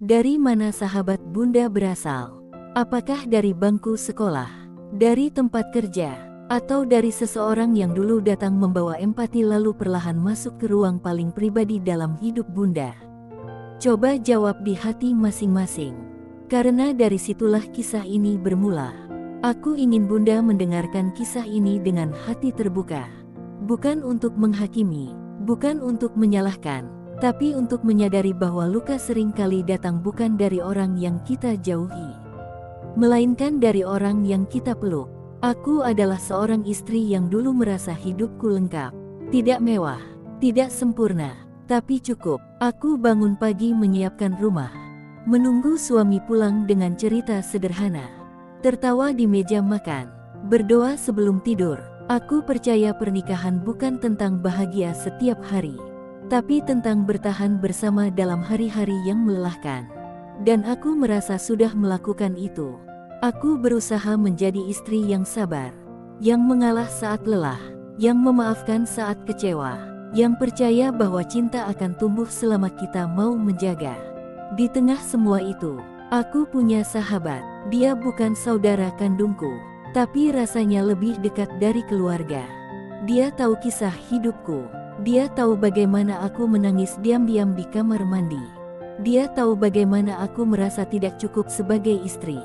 Dari mana sahabat Bunda berasal? Apakah dari bangku sekolah, dari tempat kerja, atau dari seseorang yang dulu datang membawa empati lalu perlahan masuk ke ruang paling pribadi dalam hidup Bunda? Coba jawab di hati masing-masing. Karena dari situlah kisah ini bermula. Aku ingin Bunda mendengarkan kisah ini dengan hati terbuka. Bukan untuk menghakimi, bukan untuk menyalahkan, tapi untuk menyadari bahwa luka seringkali datang bukan dari orang yang kita jauhi, melainkan dari orang yang kita peluk. Aku adalah seorang istri yang dulu merasa hidupku lengkap. Tidak mewah, tidak sempurna, tapi cukup. Aku bangun pagi menyiapkan rumah, menunggu suami pulang dengan cerita sederhana, tertawa di meja makan, berdoa sebelum tidur. Aku percaya pernikahan bukan tentang bahagia setiap hari, tapi tentang bertahan bersama dalam hari-hari yang melelahkan. Dan aku merasa sudah melakukan itu. Aku berusaha menjadi istri yang sabar, yang mengalah saat lelah, yang memaafkan saat kecewa, yang percaya bahwa cinta akan tumbuh selama kita mau menjaga. Di tengah semua itu, aku punya sahabat. Dia bukan saudara kandungku, tapi rasanya lebih dekat dari keluarga. Dia tahu kisah hidupku. Dia tahu bagaimana aku menangis diam-diam di kamar mandi. Dia tahu bagaimana aku merasa tidak cukup sebagai istri.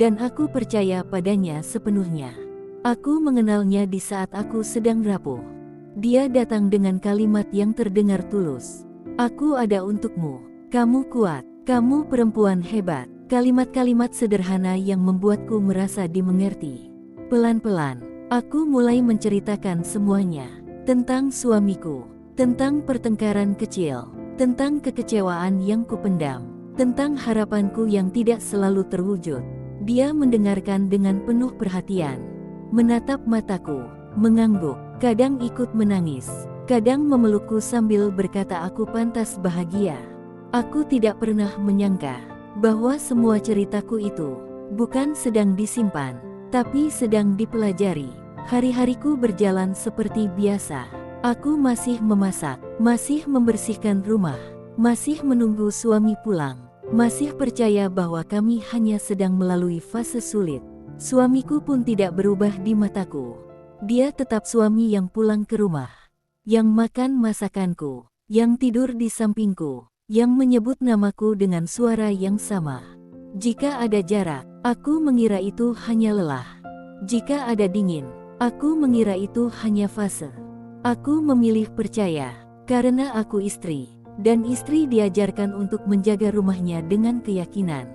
Dan aku percaya padanya sepenuhnya. Aku mengenalnya di saat aku sedang rapuh. Dia datang dengan kalimat yang terdengar tulus. Aku ada untukmu. Kamu kuat. Kamu perempuan hebat. Kalimat-kalimat sederhana yang membuatku merasa dimengerti. Pelan-pelan, aku mulai menceritakan semuanya. Tentang suamiku, tentang pertengkaran kecil, tentang kekecewaan yang kupendam, tentang harapanku yang tidak selalu terwujud. Dia mendengarkan dengan penuh perhatian, menatap mataku, mengangguk, kadang ikut menangis, kadang memelukku sambil berkata aku pantas bahagia. Aku tidak pernah menyangka bahwa semua ceritaku itu bukan sedang disimpan, tapi sedang dipelajari. Hari-hariku berjalan seperti biasa. Aku masih memasak, masih membersihkan rumah, masih menunggu suami pulang, masih percaya bahwa kami hanya sedang melalui fase sulit. Suamiku pun tidak berubah di mataku. Dia tetap suami yang pulang ke rumah, yang makan masakanku, yang tidur di sampingku, yang menyebut namaku dengan suara yang sama. Jika ada jarak, aku mengira itu hanya lelah. Jika ada dingin, aku mengira itu hanya fase. Aku memilih percaya, karena aku istri, dan istri diajarkan untuk menjaga rumahnya dengan keyakinan.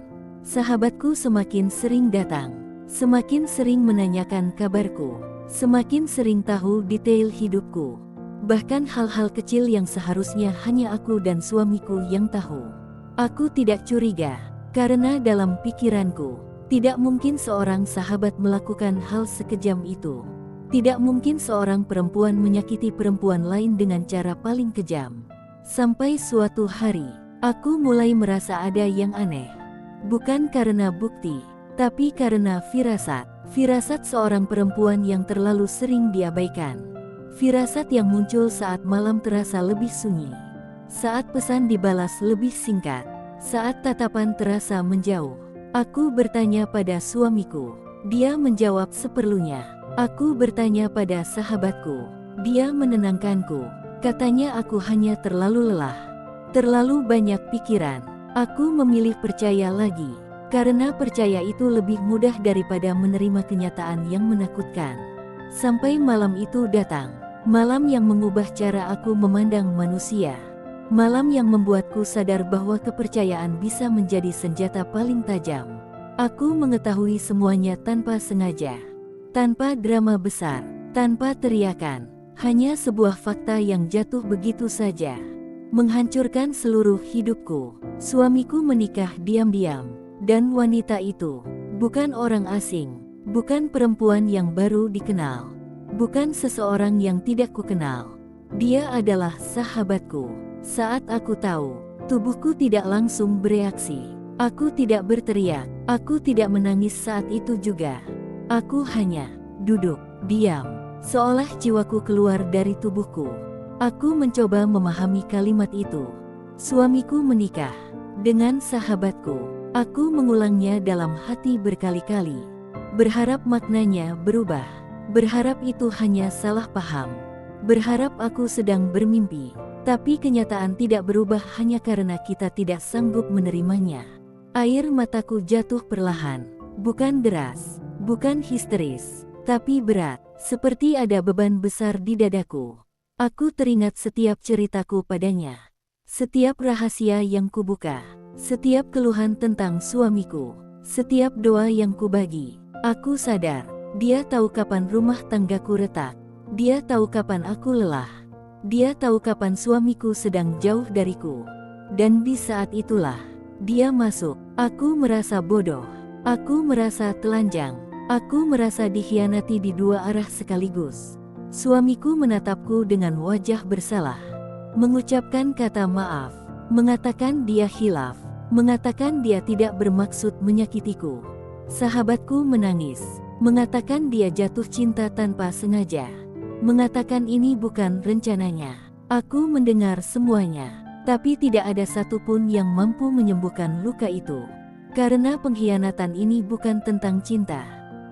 Sahabatku semakin sering datang, semakin sering menanyakan kabarku, semakin sering tahu detail hidupku. Bahkan hal-hal kecil yang seharusnya hanya aku dan suamiku yang tahu. Aku tidak curiga, karena dalam pikiranku, tidak mungkin seorang sahabat melakukan hal sekejam itu. Tidak mungkin seorang perempuan menyakiti perempuan lain dengan cara paling kejam. Sampai suatu hari, aku mulai merasa ada yang aneh. Bukan karena bukti, tapi karena firasat. Firasat seorang perempuan yang terlalu sering diabaikan. Firasat yang muncul saat malam terasa lebih sunyi, saat pesan dibalas lebih singkat, saat tatapan terasa menjauh. Aku bertanya pada suamiku, dia menjawab seperlunya. Aku bertanya pada sahabatku, dia menenangkanku. Katanya aku hanya terlalu lelah, terlalu banyak pikiran. Aku memilih percaya lagi, karena percaya itu lebih mudah daripada menerima kenyataan yang menakutkan. Sampai malam itu datang. Malam yang mengubah cara aku memandang manusia. Malam yang membuatku sadar bahwa kepercayaan bisa menjadi senjata paling tajam. Aku mengetahui semuanya tanpa sengaja. Tanpa drama besar, tanpa teriakan. Hanya sebuah fakta yang jatuh begitu saja, menghancurkan seluruh hidupku. Suamiku menikah diam-diam. Dan wanita itu bukan orang asing, bukan perempuan yang baru dikenal. Bukan seseorang yang tidak kukenal. Dia adalah sahabatku. Saat aku tahu, tubuhku tidak langsung bereaksi. Aku tidak berteriak. Aku tidak menangis saat itu juga. Aku hanya duduk, diam, seolah jiwaku keluar dari tubuhku. Aku mencoba memahami kalimat itu. Suamiku menikah. dengan sahabatku. Aku mengulangnya dalam hati berkali-kali, berharap maknanya berubah, berharap itu hanya salah paham, berharap aku sedang bermimpi, tapi kenyataan tidak berubah hanya karena kita tidak sanggup menerimanya. Air mataku jatuh perlahan, bukan deras, bukan histeris, tapi berat, seperti ada beban besar di dadaku. Aku teringat setiap ceritaku padanya, setiap rahasia yang kubuka, setiap keluhan tentang suamiku, setiap doa yang kubagi. Aku sadar, dia tahu kapan rumah tanggaku retak, dia tahu kapan aku lelah, dia tahu kapan suamiku sedang jauh dariku. Dan di saat itulah, dia masuk. Aku merasa bodoh, aku merasa telanjang, aku merasa dikhianati di dua arah sekaligus. Suamiku menatapku dengan wajah bersalah, mengucapkan kata maaf, mengatakan dia khilaf, mengatakan dia tidak bermaksud menyakitiku. Sahabatku menangis, mengatakan dia jatuh cinta tanpa sengaja, mengatakan ini bukan rencananya. Aku mendengar semuanya, tapi tidak ada satupun yang mampu menyembuhkan luka itu. Karena pengkhianatan ini bukan tentang cinta.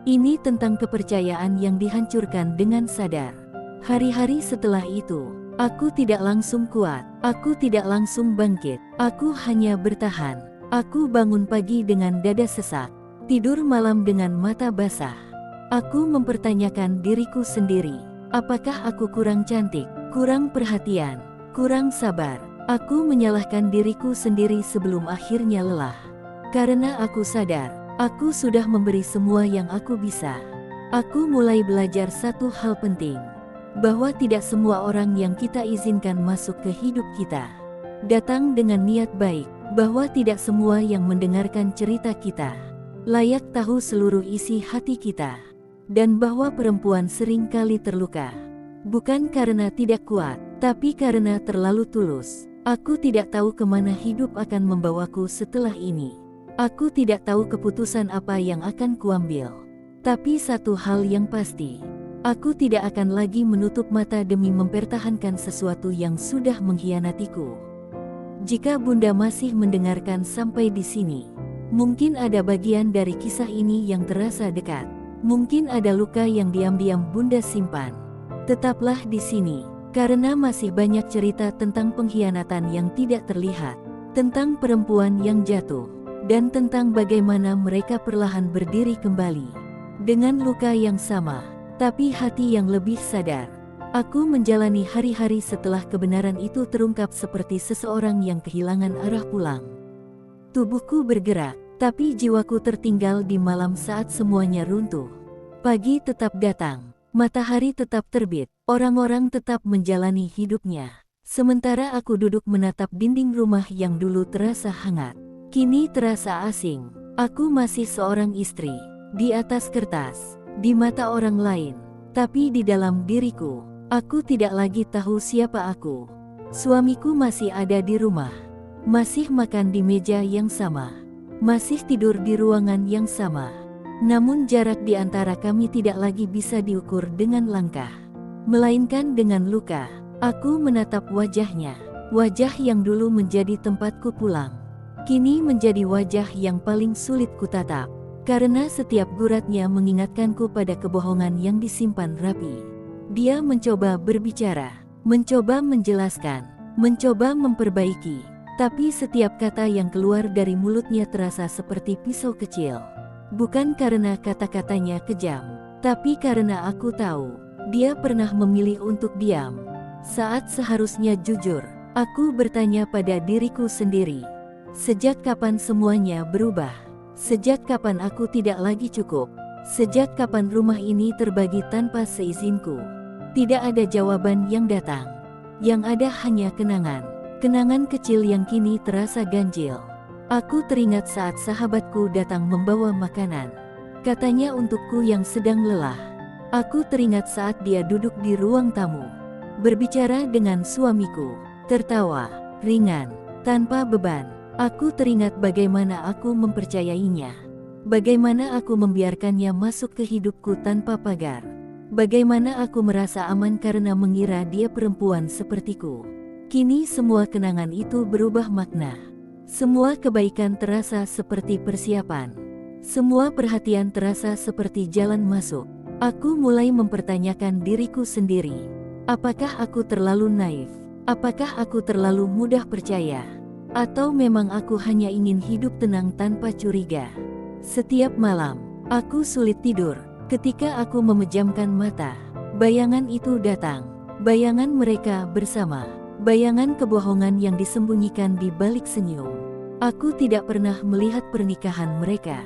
Ini tentang kepercayaan yang dihancurkan dengan sadar. Hari-hari setelah itu, aku tidak langsung kuat, aku tidak langsung bangkit, aku hanya bertahan. Aku bangun pagi dengan dada sesak, tidur malam dengan mata basah. Aku mempertanyakan diriku sendiri, apakah aku kurang cantik, kurang perhatian, kurang sabar? Aku menyalahkan diriku sendiri sebelum akhirnya lelah. Karena aku sadar, aku sudah memberi semua yang aku bisa. Aku mulai belajar satu hal penting, bahwa tidak semua orang yang kita izinkan masuk ke hidup kita datang dengan niat baik, bahwa tidak semua yang mendengarkan cerita kita layak tahu seluruh isi hati kita, dan bahwa perempuan sering kali terluka, bukan karena tidak kuat, tapi karena terlalu tulus. Aku tidak tahu kemana hidup akan membawaku setelah ini. Aku tidak tahu keputusan apa yang akan kuambil. Tapi satu hal yang pasti, aku tidak akan lagi menutup mata demi mempertahankan sesuatu yang sudah mengkhianatiku. Jika Bunda masih mendengarkan sampai di sini, mungkin ada bagian dari kisah ini yang terasa dekat. Mungkin ada luka yang diam-diam Bunda simpan. Tetaplah di sini, karena masih banyak cerita tentang pengkhianatan yang tidak terlihat, tentang perempuan yang jatuh, dan tentang bagaimana mereka perlahan berdiri kembali. Dengan luka yang sama, tapi hati yang lebih sadar. Aku menjalani hari-hari setelah kebenaran itu terungkap seperti seseorang yang kehilangan arah pulang. Tubuhku bergerak, tapi jiwaku tertinggal di malam saat semuanya runtuh. Pagi tetap datang, matahari tetap terbit, orang-orang tetap menjalani hidupnya. Sementara aku duduk menatap dinding rumah yang dulu terasa hangat, kini terasa asing. Aku masih seorang istri, di atas kertas, di mata orang lain, tapi di dalam diriku, aku tidak lagi tahu siapa aku. Suamiku masih ada di rumah, masih makan di meja yang sama, masih tidur di ruangan yang sama. Namun jarak di antara kami tidak lagi bisa diukur dengan langkah, melainkan dengan luka. Aku menatap wajahnya, wajah yang dulu menjadi tempatku pulang, kini menjadi wajah yang paling sulit kutatap, karena setiap guratnya mengingatkanku pada kebohongan yang disimpan rapi. Dia mencoba berbicara, mencoba menjelaskan, mencoba memperbaiki, tapi setiap kata yang keluar dari mulutnya terasa seperti pisau kecil. Bukan karena kata-katanya kejam, tapi karena aku tahu, dia pernah memilih untuk diam. Saat seharusnya jujur, aku bertanya pada diriku sendiri, sejak kapan semuanya berubah? Sejak kapan aku tidak lagi cukup? Sejak kapan rumah ini terbagi tanpa seizinku? Tidak ada jawaban yang datang. Yang ada hanya kenangan. Kenangan kecil yang kini terasa ganjil. Aku teringat saat sahabatku datang membawa makanan. Katanya untukku yang sedang lelah. Aku teringat saat dia duduk di ruang tamu, berbicara dengan suamiku, tertawa, ringan, tanpa beban. Aku teringat bagaimana aku mempercayainya. Bagaimana aku membiarkannya masuk ke hidupku tanpa pagar. Bagaimana aku merasa aman karena mengira dia perempuan sepertiku. Kini semua kenangan itu berubah makna. Semua kebaikan terasa seperti persiapan. Semua perhatian terasa seperti jalan masuk. Aku mulai mempertanyakan diriku sendiri. Apakah aku terlalu naif? Apakah aku terlalu mudah percaya? Atau memang aku hanya ingin hidup tenang tanpa curiga? Setiap malam, aku sulit tidur. Ketika aku memejamkan mata, bayangan itu datang. Bayangan mereka bersama. Bayangan kebohongan yang disembunyikan di balik senyum. Aku tidak pernah melihat pernikahan mereka.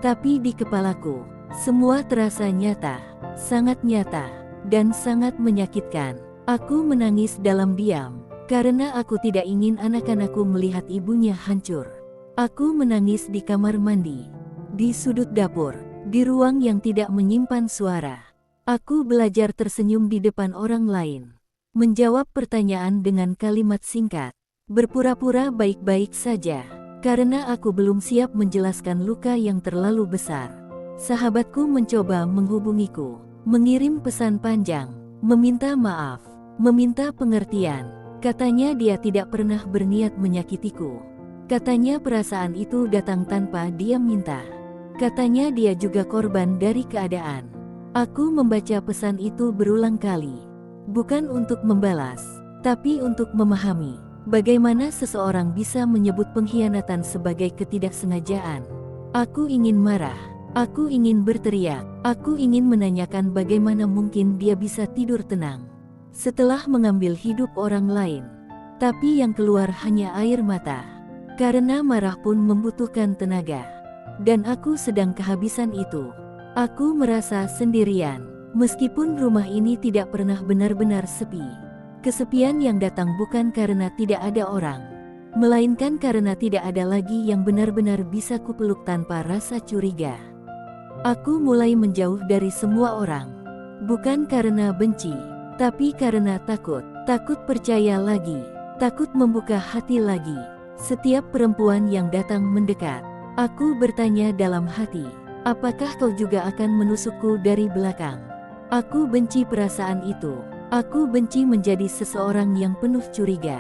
Tapi di kepalaku, semua terasa nyata, sangat nyata, dan sangat menyakitkan. Aku menangis dalam diam, karena aku tidak ingin anak-anakku melihat ibunya hancur. Aku menangis di kamar mandi, di sudut dapur, di ruang yang tidak menyimpan suara. Aku belajar tersenyum di depan orang lain, menjawab pertanyaan dengan kalimat singkat, berpura-pura baik-baik saja, karena aku belum siap menjelaskan luka yang terlalu besar. Sahabatku mencoba menghubungiku, mengirim pesan panjang, meminta maaf, meminta pengertian. Katanya dia tidak pernah berniat menyakitiku. Katanya perasaan itu datang tanpa dia minta. Katanya dia juga korban dari keadaan. Aku membaca pesan itu berulang kali. Bukan untuk membalas, tapi untuk memahami bagaimana seseorang bisa menyebut pengkhianatan sebagai ketidaksengajaan. Aku ingin marah, aku ingin berteriak, aku ingin menanyakan bagaimana mungkin dia bisa tidur tenang setelah mengambil hidup orang lain. Tapi yang keluar hanya air mata, karena marah pun membutuhkan tenaga. Dan aku sedang kehabisan itu. Aku merasa sendirian, meskipun rumah ini tidak pernah benar-benar sepi. Kesepian yang datang bukan karena tidak ada orang, melainkan karena tidak ada lagi yang benar-benar bisa kupeluk tanpa rasa curiga. Aku mulai menjauh dari semua orang, bukan karena benci, tapi karena takut. Takut percaya lagi, takut membuka hati lagi. Setiap perempuan yang datang mendekat, aku bertanya dalam hati, apakah kau juga akan menusukku dari belakang? Aku benci perasaan itu. Aku benci menjadi seseorang yang penuh curiga.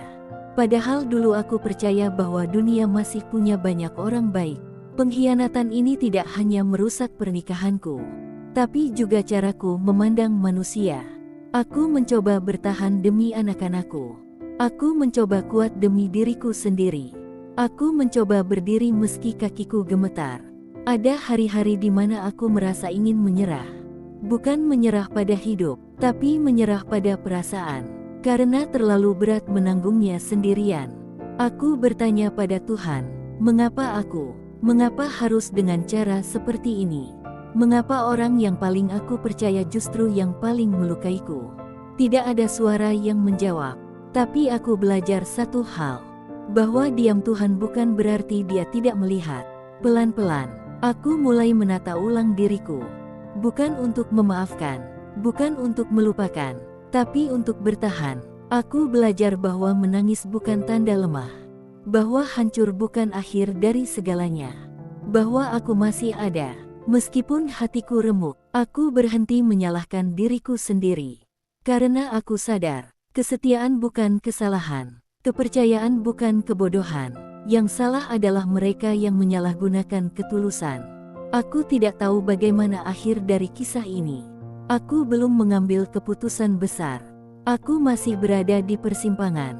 Padahal dulu aku percaya bahwa dunia masih punya banyak orang baik. Pengkhianatan ini tidak hanya merusak pernikahanku, tapi juga caraku memandang manusia. Aku mencoba bertahan demi anak-anakku. Aku mencoba kuat demi diriku sendiri. Aku mencoba berdiri meski kakiku gemetar. Ada hari-hari di mana aku merasa ingin menyerah. Bukan menyerah pada hidup, tapi menyerah pada perasaan. Karena terlalu berat menanggungnya sendirian. Aku bertanya pada Tuhan, mengapa aku? Mengapa harus dengan cara seperti ini? Mengapa orang yang paling aku percaya justru yang paling melukaiku? Tidak ada suara yang menjawab. Tapi aku belajar satu hal, bahwa diam Tuhan bukan berarti dia tidak melihat. Pelan-pelan, aku mulai menata ulang diriku. Bukan untuk memaafkan, bukan untuk melupakan, tapi untuk bertahan. Aku belajar bahwa menangis bukan tanda lemah, bahwa hancur bukan akhir dari segalanya, bahwa aku masih ada, meskipun hatiku remuk. Aku berhenti menyalahkan diriku sendiri, karena aku sadar, kesetiaan bukan kesalahan, kepercayaan bukan kebodohan. Yang salah adalah mereka yang menyalahgunakan ketulusan. Aku tidak tahu bagaimana akhir dari kisah ini. Aku belum mengambil keputusan besar. Aku masih berada di persimpangan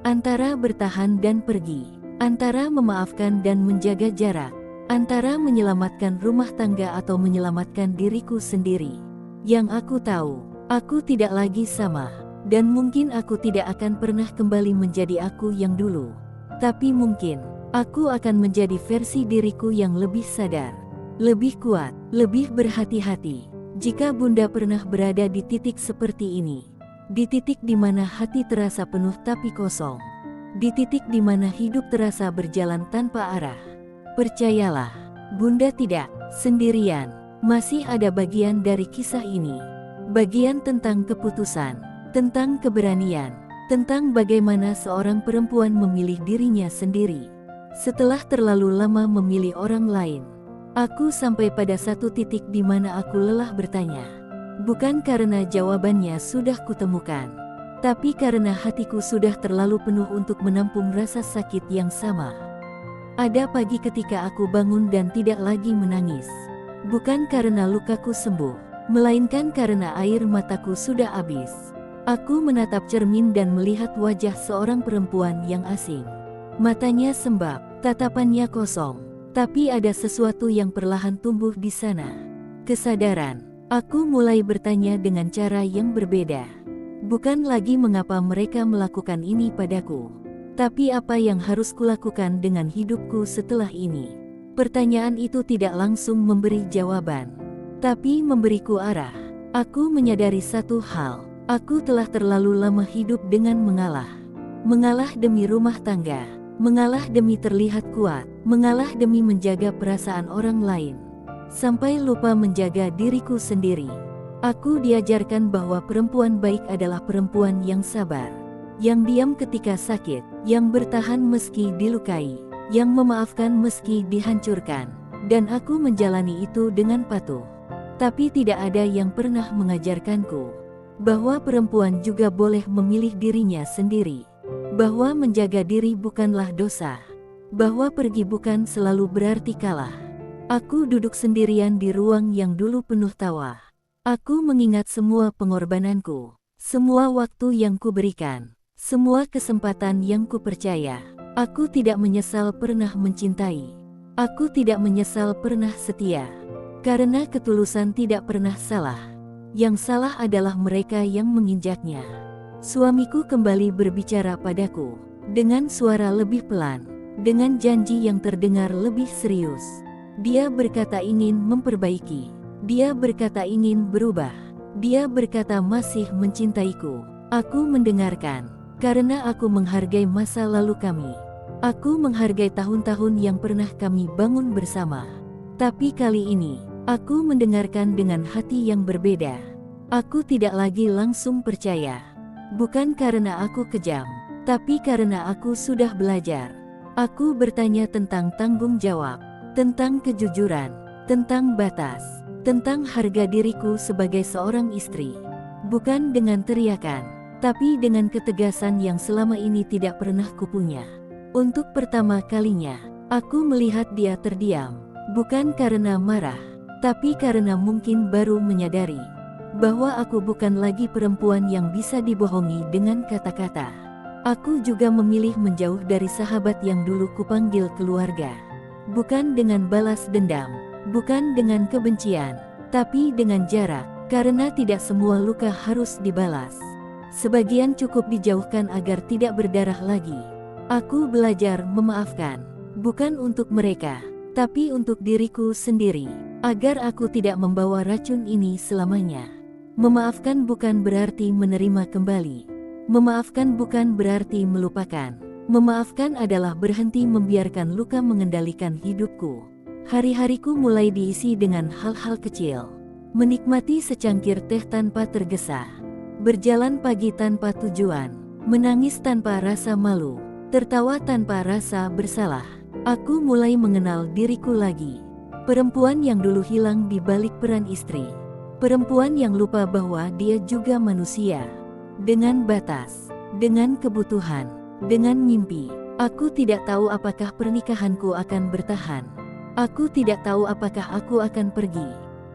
antara bertahan dan pergi, antara memaafkan dan menjaga jarak, antara menyelamatkan rumah tangga atau menyelamatkan diriku sendiri. Yang aku tahu, aku tidak lagi sama, dan mungkin aku tidak akan pernah kembali menjadi aku yang dulu. Tapi mungkin aku akan menjadi versi diriku yang lebih sadar, lebih kuat, lebih berhati-hati. Jika Bunda pernah berada di titik seperti ini, di titik di mana hati terasa penuh tapi kosong, di titik di mana hidup terasa berjalan tanpa arah, percayalah, Bunda tidak sendirian. Masih ada bagian dari kisah ini, bagian tentang keputusan, tentang keberanian, tentang bagaimana seorang perempuan memilih dirinya sendiri setelah terlalu lama memilih orang lain. Aku sampai pada satu titik di mana aku lelah bertanya, bukan karena jawabannya sudah kutemukan, tapi karena hatiku sudah terlalu penuh untuk menampung rasa sakit yang sama. Ada pagi ketika aku bangun dan tidak lagi menangis. Bukan karena lukaku sembuh, melainkan karena air mataku sudah habis. Aku menatap cermin dan melihat wajah seorang perempuan yang asing. Matanya sembab, tatapannya kosong, tapi ada sesuatu yang perlahan tumbuh di sana. Kesadaran. Aku mulai bertanya dengan cara yang berbeda. Bukan lagi mengapa mereka melakukan ini padaku, tapi apa yang harus kulakukan dengan hidupku setelah ini. Pertanyaan itu tidak langsung memberi jawaban, tapi memberiku arah. Aku menyadari satu hal, aku telah terlalu lama hidup dengan mengalah. Mengalah demi rumah tangga, mengalah demi terlihat kuat, mengalah demi menjaga perasaan orang lain, sampai lupa menjaga diriku sendiri. Aku diajarkan bahwa perempuan baik adalah perempuan yang sabar, yang diam ketika sakit, yang bertahan meski dilukai, yang memaafkan meski dihancurkan, dan aku menjalani itu dengan patuh. Tapi tidak ada yang pernah mengajarkanku bahwa perempuan juga boleh memilih dirinya sendiri, bahwa menjaga diri bukanlah dosa, bahwa pergi bukan selalu berarti kalah. Aku duduk sendirian di ruang yang dulu penuh tawa. Aku mengingat semua pengorbananku, semua waktu yang kuberikan, semua kesempatan yang kupercaya. Aku tidak menyesal pernah mencintai. Aku tidak menyesal pernah setia. Karena ketulusan tidak pernah salah. Yang salah adalah mereka yang menginjaknya. Suamiku kembali berbicara padaku, dengan suara lebih pelan, dengan janji yang terdengar lebih serius. Dia berkata ingin memperbaiki. Dia berkata ingin berubah. Dia berkata masih mencintaiku. Aku mendengarkan, karena aku menghargai masa lalu kami. Aku menghargai tahun-tahun yang pernah kami bangun bersama. Tapi kali ini, aku mendengarkan dengan hati yang berbeda. Aku tidak lagi langsung percaya. Bukan karena aku kejam, tapi karena aku sudah belajar. Aku bertanya tentang tanggung jawab, tentang kejujuran, tentang batas, tentang harga diriku sebagai seorang istri. Bukan dengan teriakan, tapi dengan ketegasan yang selama ini tidak pernah kupunya. Untuk pertama kalinya, aku melihat dia terdiam, bukan karena marah, tapi karena mungkin baru menyadari bahwa aku bukan lagi perempuan yang bisa dibohongi dengan kata-kata. Aku juga memilih menjauh dari sahabat yang dulu kupanggil keluarga. Bukan dengan balas dendam, bukan dengan kebencian, tapi dengan jarak, karena tidak semua luka harus dibalas. Sebagian cukup dijauhkan agar tidak berdarah lagi. Aku belajar memaafkan, bukan untuk mereka, tapi untuk diriku sendiri, agar aku tidak membawa racun ini selamanya. Memaafkan bukan berarti menerima kembali. Memaafkan bukan berarti melupakan. Memaafkan adalah berhenti membiarkan luka mengendalikan hidupku. Hari-hariku mulai diisi dengan hal-hal kecil. Menikmati secangkir teh tanpa tergesa. Berjalan pagi tanpa tujuan. Menangis tanpa rasa malu. Tertawa tanpa rasa bersalah. Aku mulai mengenal diriku lagi. Perempuan yang dulu hilang di balik peran istri. Perempuan yang lupa bahwa dia juga manusia. Dengan batas, dengan kebutuhan, dengan mimpi. Aku tidak tahu apakah pernikahanku akan bertahan. Aku tidak tahu apakah aku akan pergi.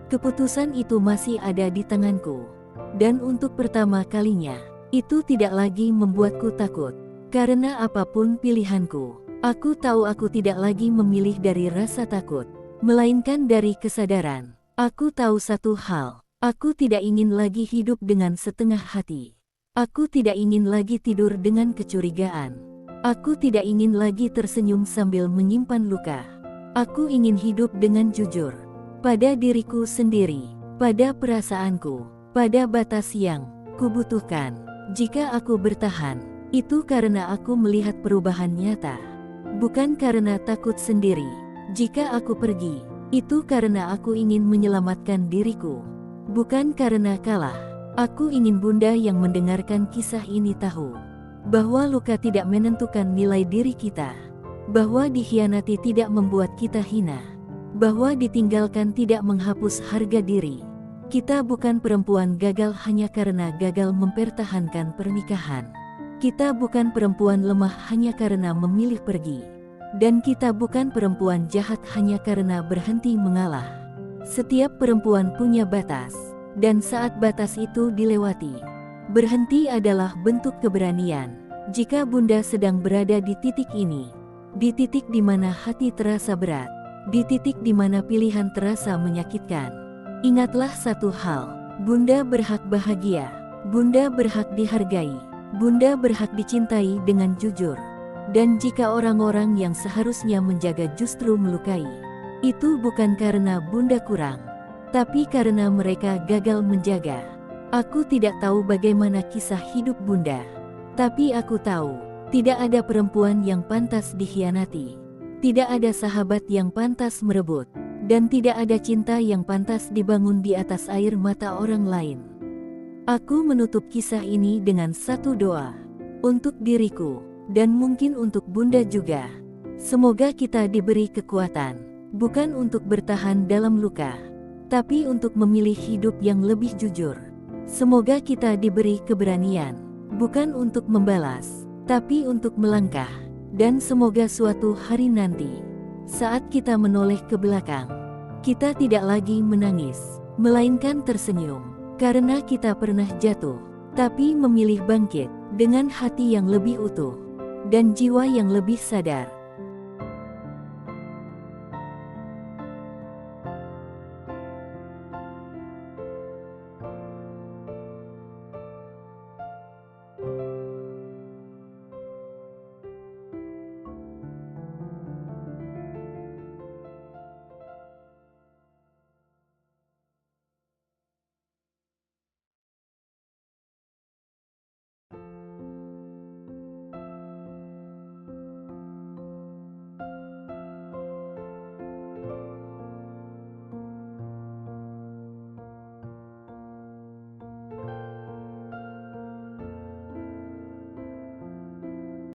Keputusan itu masih ada di tanganku. Dan untuk pertama kalinya, itu tidak lagi membuatku takut. Karena apapun pilihanku, aku tahu aku tidak lagi memilih dari rasa takut, melainkan dari kesadaran. Aku tahu satu hal, aku tidak ingin lagi hidup dengan setengah hati. Aku tidak ingin lagi tidur dengan kecurigaan. Aku tidak ingin lagi tersenyum sambil menyimpan luka. Aku ingin hidup dengan jujur pada diriku sendiri, pada perasaanku, pada batas yang kubutuhkan. Jika aku bertahan, itu karena aku melihat perubahan nyata, bukan karena takut sendiri. Jika aku pergi, itu karena aku ingin menyelamatkan diriku, bukan karena kalah. Aku ingin Bunda yang mendengarkan kisah ini tahu bahwa luka tidak menentukan nilai diri kita, bahwa dikhianati tidak membuat kita hina, bahwa ditinggalkan tidak menghapus harga diri. Kita bukan perempuan gagal hanya karena gagal mempertahankan pernikahan. Kita bukan perempuan lemah hanya karena memilih pergi. Dan kita bukan perempuan jahat hanya karena berhenti mengalah. Setiap perempuan punya batas, dan saat batas itu dilewati, berhenti adalah bentuk keberanian. Jika Bunda sedang berada di titik ini, di titik di mana hati terasa berat, di titik di mana pilihan terasa menyakitkan, ingatlah satu hal, Bunda berhak bahagia, Bunda berhak dihargai, Bunda berhak dicintai dengan jujur. Dan jika orang-orang yang seharusnya menjaga justru melukai, itu bukan karena Bunda kurang, tapi karena mereka gagal menjaga. Aku tidak tahu bagaimana kisah hidup Bunda, tapi aku tahu, tidak ada perempuan yang pantas dikhianati, tidak ada sahabat yang pantas merebut, dan tidak ada cinta yang pantas dibangun di atas air mata orang lain. Aku menutup kisah ini dengan satu doa, untuk diriku, dan mungkin untuk Bunda juga. Semoga kita diberi kekuatan, bukan untuk bertahan dalam luka, tapi untuk memilih hidup yang lebih jujur. Semoga kita diberi keberanian, bukan untuk membalas, tapi untuk melangkah. Dan semoga suatu hari nanti, saat kita menoleh ke belakang, kita tidak lagi menangis, melainkan tersenyum, karena kita pernah jatuh, tapi memilih bangkit dengan hati yang lebih utuh dan jiwa yang lebih sadar.